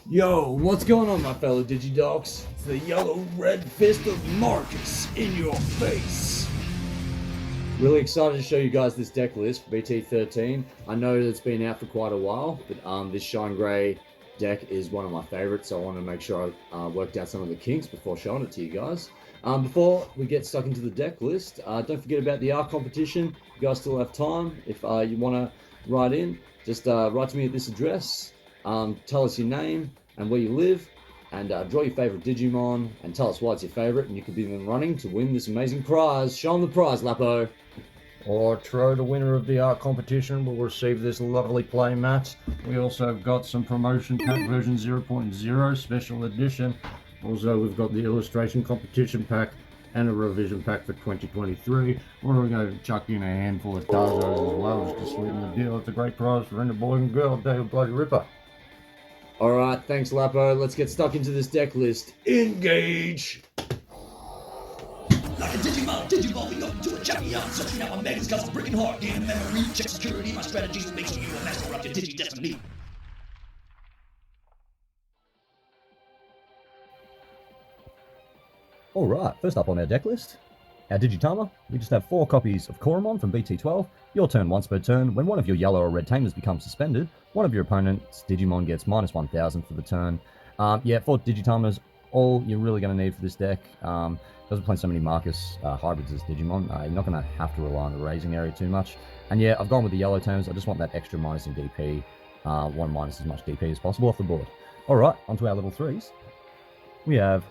Yo, what's going on, my fellow Digidogs? It's the yellow red fist of Marcus in your face. Really excited to show you guys this deck list for BT-13. I know that it's been out for quite a while, but this Shine Grey deck is one of my favorites, so I want to make sure I worked out some of the kinks before showing it to you guys. Before we get stuck into the deck list, don't forget about the art competition. You guys still have time. If you want to write in, just write to me at this address. Tell us your name and where you live, and draw your favorite Digimon, and tell us why it's your favorite, and you could be in the running to win this amazing prize. Show them the prize, Lapo. Or Tro, the winner of the art competition, will receive this lovely play mat. We also have got some promotion pack version 0.0 special edition. Also, we've got the illustration competition pack and a revision pack for 2023. We're going to chuck in a handful of Tarzos as well, just to sweeten the deal. It's a great prize for any boy and girl, David Bloody Ripper. Alright, thanks Lapo. Let's get stuck into this deck list. Engage! Like a Digimon, Digivolving up to a champion. Searching out my megas cause I'm breaking hard. Gain memory, check security. My strategies will make you a master of your Digi-Destiny. Alright, first up on our deck list, our Digitama. We just have 4 copies of Koromon from BT-12. Your turn once per turn. When one of your yellow or red tamers becomes suspended, one of your opponent's Digimon gets minus 1000 for the turn. Yeah, 4 Digitamas, all you're really going to need for this deck. Because we're playing so many Marcus hybrids as Digimon, you're not going to have to rely on the raising area too much. And yeah, I've gone with the yellow tamers. I just want that extra minus in DP. One minus as much DP as possible off the board. Alright, onto our level 3s. We have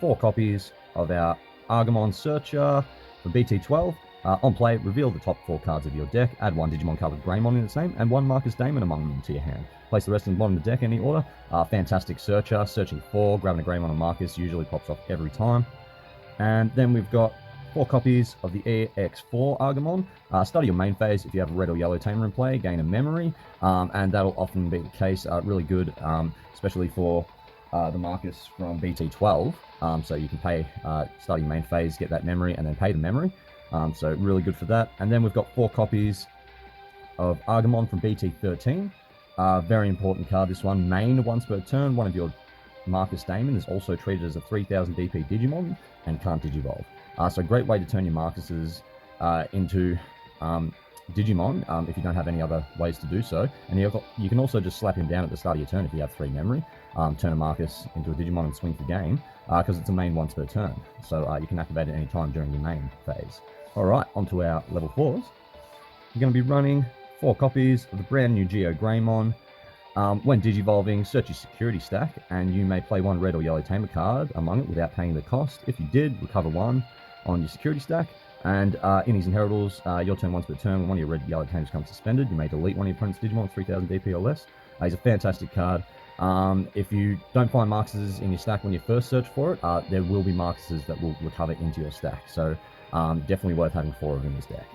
4 copies of our Argamon Searcher for BT-12. On play, reveal the top 4 cards of your deck, add 1 Digimon card with Greymon in its name, and 1 Marcus Damon among them to your hand. Place the rest in the bottom of the deck, any order. Fantastic Searcher, searching 4, grabbing a Greymon and Marcus, usually pops off every time. And then we've got 4 copies of the EX4 Argamon. Study your main phase. If you have a red or yellow tamer in play, gain a memory, and that'll often be the case. Really good, especially for the Marcus from BT-12. So you can pay, start your main phase, get that memory, and then pay the memory. So really good for that. And then we've got 4 copies of Argamon from BT-13. Very important card, this one. Main once per turn. One of your Marcus Damon is also treated as a 3000 DP Digimon and can't Digivolve. So great way to turn your Marcuses into Digimon if you don't have any other ways to do so. And you can also just slap him down at the start of your turn if you have 3 memory. Turn a Marcus into a Digimon and swing for game because it's a main once per turn. So you can activate it any time during your main phase. Alright, onto our level 4s. You're going to be running 4 copies of the brand new ShineGreymon. When Digivolving, search your security stack, and you may play 1 red or yellow tamer card among it without paying the cost. If you did, recover 1 on your security stack. And in his inheritables, your turn once per turn, when one of your red or yellow tamers becomes suspended, you may delete one of your opponent's Digimon with 3000 DP or less. He's a fantastic card. If you don't find Marcuses in your stack when you first search for it, there will be Marcuses that will recover into your stack. So definitely worth having 4 of them in this deck.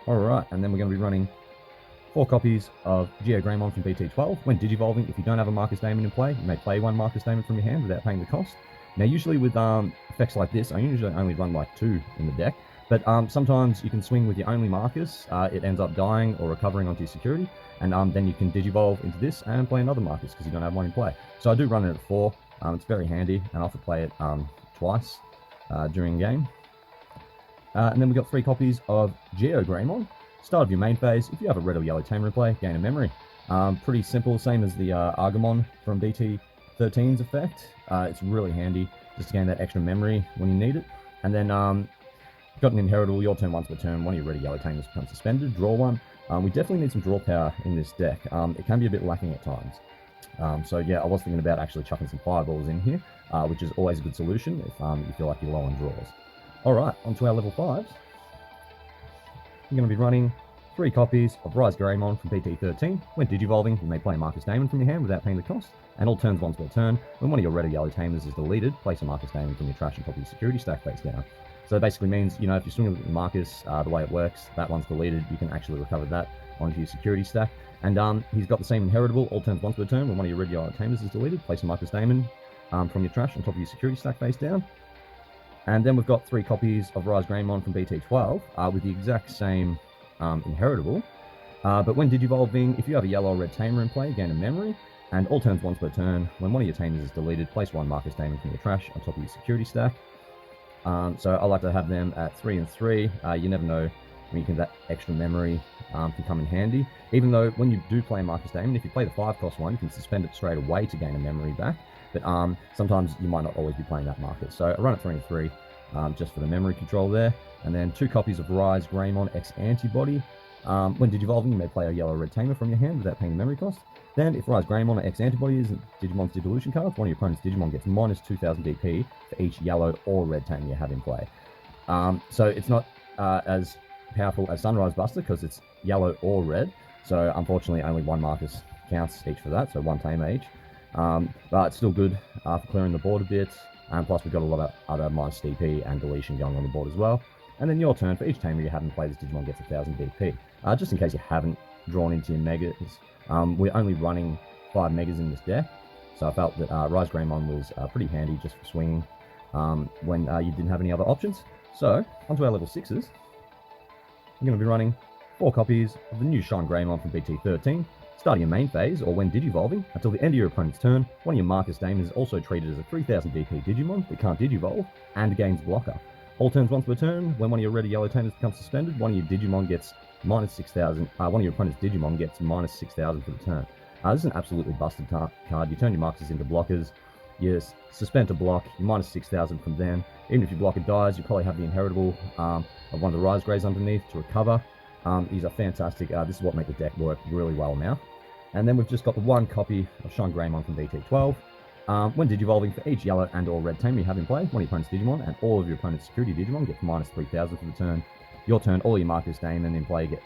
Alright, and then we're going to be running 4 copies of ShineGreymon from BT-12. When Digivolving, if you don't have a Marcus Damon in play, you may play 1 Marcus Damon from your hand without paying the cost. Now usually with effects like this, I usually only run like 2 in the deck. But sometimes you can swing with your only Marcus, it ends up dying or recovering onto your security, and then you can Digivolve into this and play another Marcus because you don't have one in play. So I do run it at 4, it's very handy, and I often play it twice during game. And then we've got 3 copies of ShineGreymon. Start of your main phase, if you have a red or yellow tamer in play, gain a memory. Pretty simple, same as the Argamon from BT-13's effect. It's really handy just to gain that extra memory when you need it. And then got an inheritable, your turn once per turn, one of your red or yellow tamers becomes suspended, draw 1. We definitely need some draw power in this deck. It can be a bit lacking at times. So yeah, I was thinking about actually chucking some fireballs in here, which is always a good solution if you feel like you're low on draws. Alright, onto our level 5s. You're going to be running 3 copies of ShineGreymon from BT-13. When Digivolving, you may play Marcus Damon from your hand without paying the cost. And all turns once per turn, when one of your red or yellow tamers is deleted, place a Marcus Damon from your trash and top of your security stack face down. So it basically means, you know, if you're swinging with Marcus, the way it works, that one's deleted, you can actually recover that onto your security stack. And he's got the same inheritable, all turns once per turn, when one of your red or yellow tamers is deleted, place a Marcus Damon from your trash on top of your security stack face down. And then we've got 3 copies of ShineGreymon from BT-12 with the exact same inheritable. But when Digivolving, if you have a yellow or red tamer in play, gain a memory. And all turns once per turn, when one of your tamers is deleted, place one Marcus Damon from your trash on top of your security stack. So I like to have them at 3 and 3. You never know when you can that extra memory can come in handy. Even though when you do play Marcus Damon, if you play the 5-cost one, you can suspend it straight away to gain a memory back. But sometimes you might not always be playing that Marcus. So I run it 3 and 3 just for the memory control there. And then 2 copies of ShineGreymon X Antibody. When digivolving, you may play a yellow red tamer from your hand without paying the memory cost. Then, if ShineGreymon or X Antibody is Digimon's Digivolution cards, one of your opponent's Digimon gets minus 2000 DP for each yellow or red tamer you have in play. So it's not as powerful as Sunrise Buster because it's yellow or red. So unfortunately, only one Marcus counts each for that, so one tamer each. But it's still good for clearing the board a bit. And plus, we've got a lot of other minus DP and deletion going on the board as well. And then your turn, for each tamer you haven't played, this Digimon gets 1000 DP. Just in case you haven't drawn into your megas. We're only running 5 megas in this deck, so I felt that ShineGreymon was pretty handy just for swinging when you didn't have any other options. So, onto our level 6s. I'm going to be running 4 copies of the new ShineGreymon from BT-13, starting your main phase, or when digivolving, until the end of your opponent's turn. One of your Marcus Damon is also treated as a 3000 DP Digimon that can't digivolve, and gains blocker. All turns once per turn, when one of your red or yellow tamers becomes suspended, one of your Digimon gets minus 6,000. One of your opponent's Digimon gets minus 6,000 for the turn. This is an absolutely busted card. You turn your Marcus into blockers. You suspend to block. You minus 6,000 from then. Even if your blocker dies, you probably have the inheritable of one of the ShineGreys underneath to recover. These are fantastic. This is what makes the deck work really well now. And then we've just got the 1 copy of ShineGreymon from BT-12. When digivolving, for each yellow and or red tamer you have in play, one of your opponent's Digimon and all of your opponent's security Digimon gets minus 3,000 for the turn. Your turn, all your Marcus Damon in play get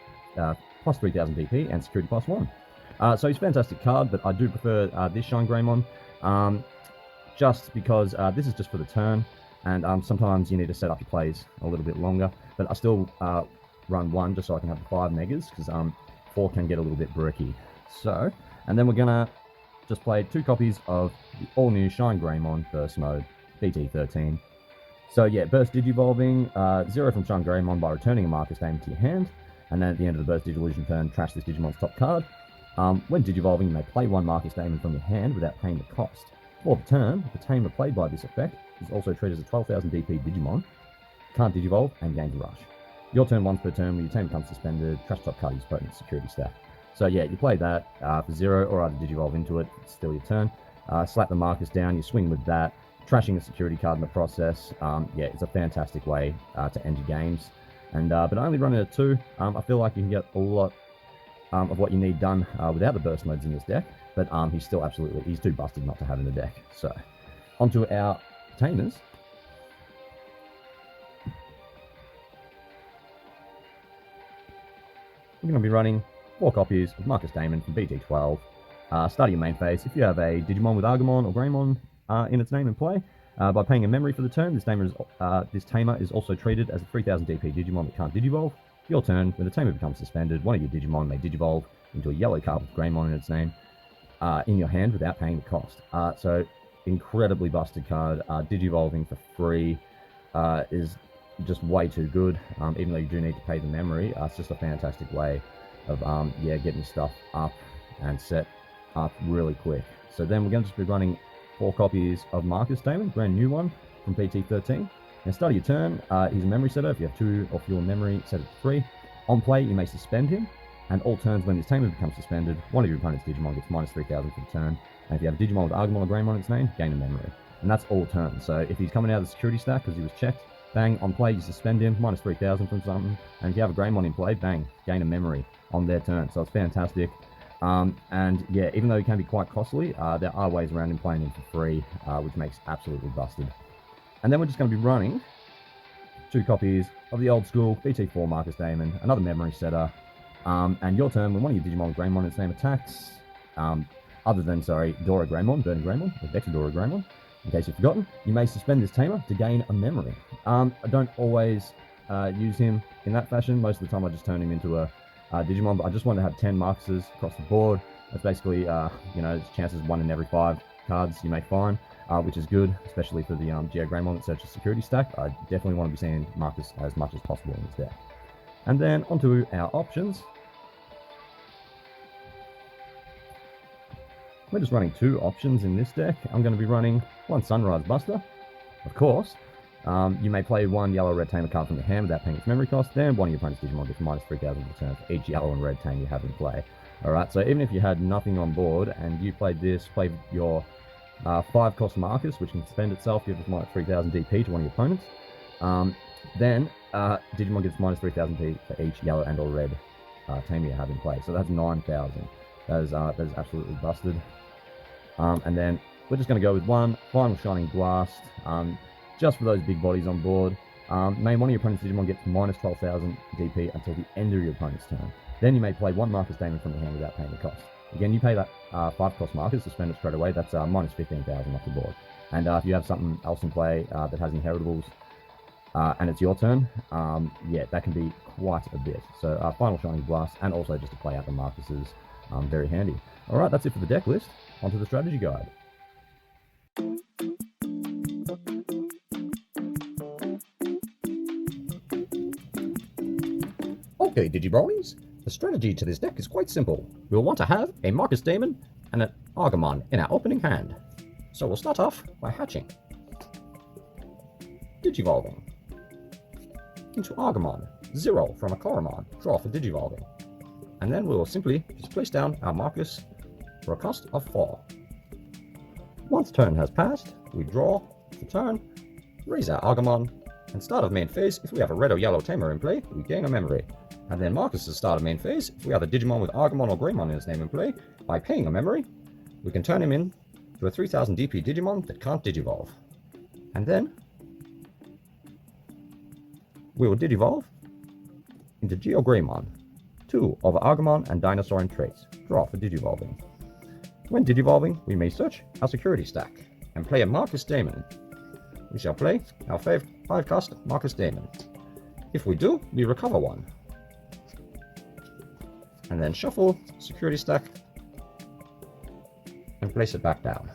plus 3,000 DP and security plus 1. So he's a fantastic card, but I do prefer this ShineGreymon just because this is just for the turn, and sometimes you need to set up your plays a little bit longer. But I still run 1 just so I can have the 5 megas, because 4 can get a little bit bricky. So, and then we're going to just play 2 copies of the all-new ShineGreymon Burst Mode, BT-13. So yeah, Burst Digivolving, 0 from ShineGreymon by returning a Marcus Damon to your hand, and then at the end of the Burst Digivolution turn, trash this Digimon's top card. When digivolving, you may play 1 Marcus Damon from your hand without paying the cost. For the turn, the tamer played by this effect is also treated as a 12,000 DP Digimon, can't digivolve, and gains a rush. Your turn once per turn, when your tamer becomes suspended, trash top card is opponent's security stack. So yeah, you play that for 0, or either digivolve into it, it's still your turn. Slap the Marcus down, you swing with that, trashing a security card in the process. Yeah, it's a fantastic way to end your games. And but only running at 2, I feel like you can get a lot of what you need done without the burst modes in this deck. But he's still he's too busted not to have in the deck. So, onto our tamers. We're going to be running 4 copies of Marcus Damon from BT-12. Starting your main phase, if you have a Digimon with Agumon or Greymon in its name in play, by paying a memory for the turn, this tamer is also treated as a 3000 DP Digimon that can't digivolve. Your turn, when the tamer becomes suspended, one of your Digimon may digivolve into a yellow card with Greymon in its name in your hand without paying the cost. So, incredibly busted card. Digivolving for free is just way too good, even though you do need to pay the memory. It's just a fantastic way of getting stuff up and set up really quick. So then we're going to just be running 4 copies of Marcus Damon, brand new one from BT-13. Now start your turn, he's a memory setter. If you have 2 of your memory, set it to 3. On play, you may suspend him, and all turns when this tamer becomes suspended, one of your opponent's Digimon gets minus 3,000 for the turn. And if you have a Digimon with Agumon or Greymon in its name, gain a memory. And that's all turns. So if he's coming out of the security stack because he was checked, bang, on play you suspend him, minus 3,000 from something. And if you have a Greymon in play, bang, gain a memory on their turn. So it's fantastic. And yeah, even though it can be quite costly, there are ways around him playing him for free, which makes absolutely busted. And then we're just going to be running 2 copies of the old school BT4 Marcus Damon, another memory setter. And your turn, when one of your Digimon with Greymon in its name attacks, other than, Dora Greymon, Burning Greymon, or Dora Greymon, in case you've forgotten, you may suspend this tamer to gain a memory. I don't always use him in that fashion. Most of the time I just turn him into a Digimon, but I just want to have 10 Marcuses across the board. That's basically, it's chances 1 in every 5 cards you may find, which is good, especially for the Greymon that searches security stack. I definitely want to be seeing Marcus as much as possible in this deck. And then onto our options. We're just running 2 options in this deck. I'm going to be running 1 Sunrise Buster, of course. You may play 1 yellow red tamer card from your hand without paying its memory cost. Then one of your opponent's Digimon gets minus 3,000 to return for each yellow and red tame you have in play. Alright, so even if you had nothing on board and you played your 5 cost Marcus, which can spend itself, give it minus 3,000 DP to one of your opponents. Then Digimon gets minus 3,000 DP for each yellow and or red tamer you have in play. So that's 9,000. That is absolutely busted. And then we're just going to go with 1 final Shining Blast, just for those big bodies on board. May one of your opponent's Digimon gets minus 12,000 DP until the end of your opponent's turn. Then you may play 1 Marcus Damon from your hand without paying the cost. Again, you pay that 5 cost Marcus to spend it straight away. That's minus 15,000 off the board. And if you have something else in play that has inheritables and it's your turn, yeah, that can be quite a bit. So final Shining Blast, and also just to play out the Marcuses, very handy. Alright, that's it for the deck list. Onto the strategy guide. Okay, Digibroies, the strategy to this deck is quite simple. We'll want to have a Marcus Damon and an Argamon in our opening hand. So we'll start off by hatching, Digivolving into Argamon, 0 from a Koromon, draw for Digivolving. And then we will simply just place down our Marcus for a cost of 4. Once turn has passed, we draw the turn, raise our Argamon, and start of main phase, if we have a red or yellow tamer in play, we gain a memory. And then Marcus's start of main phase, if we have a Digimon with Argamon or Greymon in his name in play, by paying a memory, we can turn him in to a 3000 DP Digimon that can't Digivolve. And then we will Digivolve into GeoGreymon, 2 of Argamon and Dinosaur in traits, draw for Digivolving. When Digivolving, we may search our security stack and play a Marcus Damon. We shall play our 5 cost Marcus Damon. If we do, we recover 1. And then shuffle security stack and place it back down.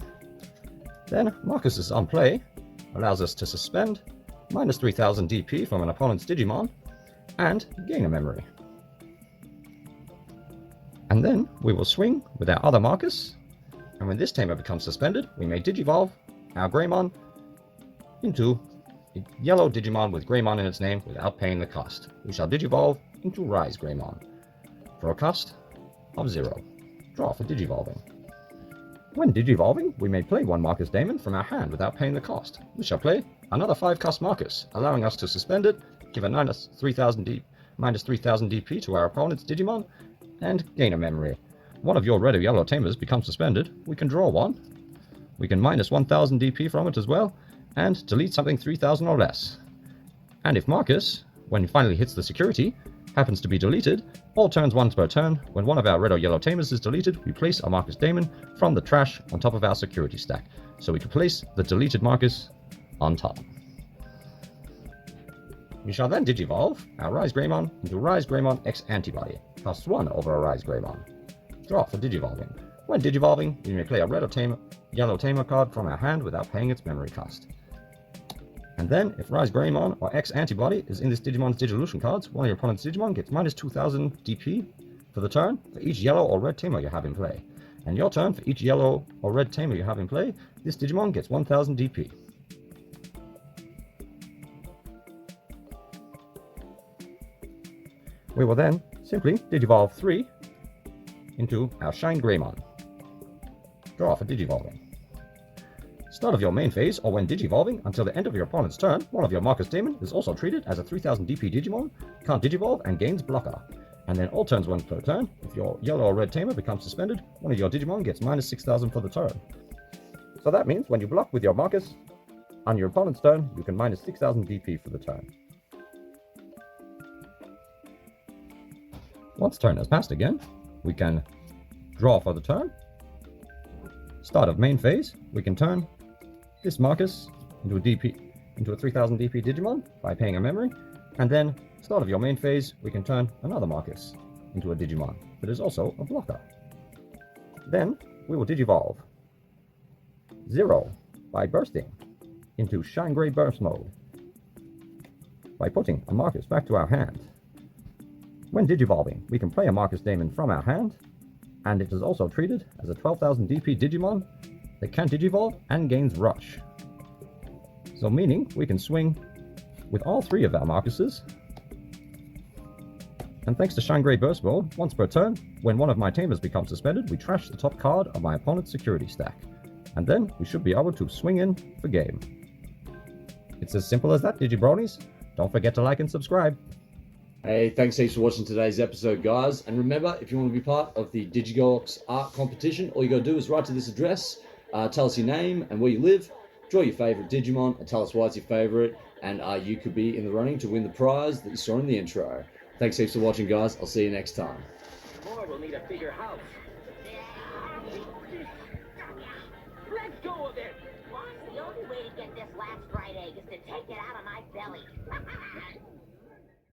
Then Marcus's on play allows us to suspend minus 3000 DP from an opponent's Digimon and gain a memory. And then we will swing with our other Marcus, and when this tamer becomes suspended, we may Digivolve our Greymon into a yellow Digimon with Greymon in its name without paying the cost. We shall Digivolve into Rise Greymon for a cost of 0. Draw for Digivolving. When Digivolving, we may play 1 Marcus Damon from our hand without paying the cost. We shall play another 5 cost Marcus, allowing us to suspend it, give a minus 3000 DP to our opponent's Digimon, and gain a memory. One of your red or yellow tamers becomes suspended. We can draw 1. We can minus 1000 DP from it as well, and delete something 3000 or less. And if Marcus, when he finally hits the security, happens to be deleted, all turns once per turn, when one of our red or yellow tamers is deleted, we place a Marcus Damon from the trash on top of our security stack. So we can place the deleted Marcus on top. We shall then Digivolve our Rise Greymon into Rise Greymon X Antibody, costs 1 over a Rise Greymon. Draw for Digivolving. When Digivolving, we may play a red or yellow tamer card from our hand without paying its memory cost. And then, if Rise Greymon or X Antibody is in this Digimon's Digivolution cards, one of your opponent's Digimon gets minus 2000 DP for the turn for each yellow or red tamer you have in play. And your turn, for each yellow or red tamer you have in play, this Digimon gets 1000 DP. We will then simply Digivolve 3 into our ShineGreymon. Draw for Digivolving. Start of your main phase, or when Digivolving, until the end of your opponent's turn, one of your Marcus Damon is also treated as a 3000 DP Digimon, can't Digivolve, and gains Blocker. And then all turns once per turn, if your yellow or red tamer becomes suspended, one of your Digimon gets minus 6000 for the turn. So that means when you block with your Marcus, on your opponent's turn, you can minus 6000 DP for the turn. Once turn has passed again, we can draw for the turn. Start of main phase, we can turn this Marcus into a 3000 DP Digimon by paying a memory, and then start of your main phase, we can turn another Marcus into a Digimon that is also a blocker. Then we will Digivolve 0 by bursting into ShineGreymon Burst mode by putting a Marcus back to our hand. When Digivolving, we can play a Marcus Damon from our hand and it is also treated as a 12,000 DP Digimon that can Digivolve and gains Rush. So meaning we can swing with all 3 of our Marcuses. And thanks to ShineGreymon Burst mode, once per turn, when one of my team has become suspended, we trash the top card of my opponent's security stack. And then we should be able to swing in for game. It's as simple as that, Digibronies. Don't forget to like and subscribe. Hey, thanks heaps for watching today's episode, guys. And remember, if you want to be part of the Digigox art competition, all you got to do is write to this address, tell us your name and where you live, draw your favourite Digimon, and tell us why it's your favourite, and you could be in the running to win the prize that you saw in the intro. Thanks heaps for watching, guys. I'll see you next time. Boy, we'll need a bigger house. Let go of it! Boss, the only way to get this last dried egg is to take it out of my belly.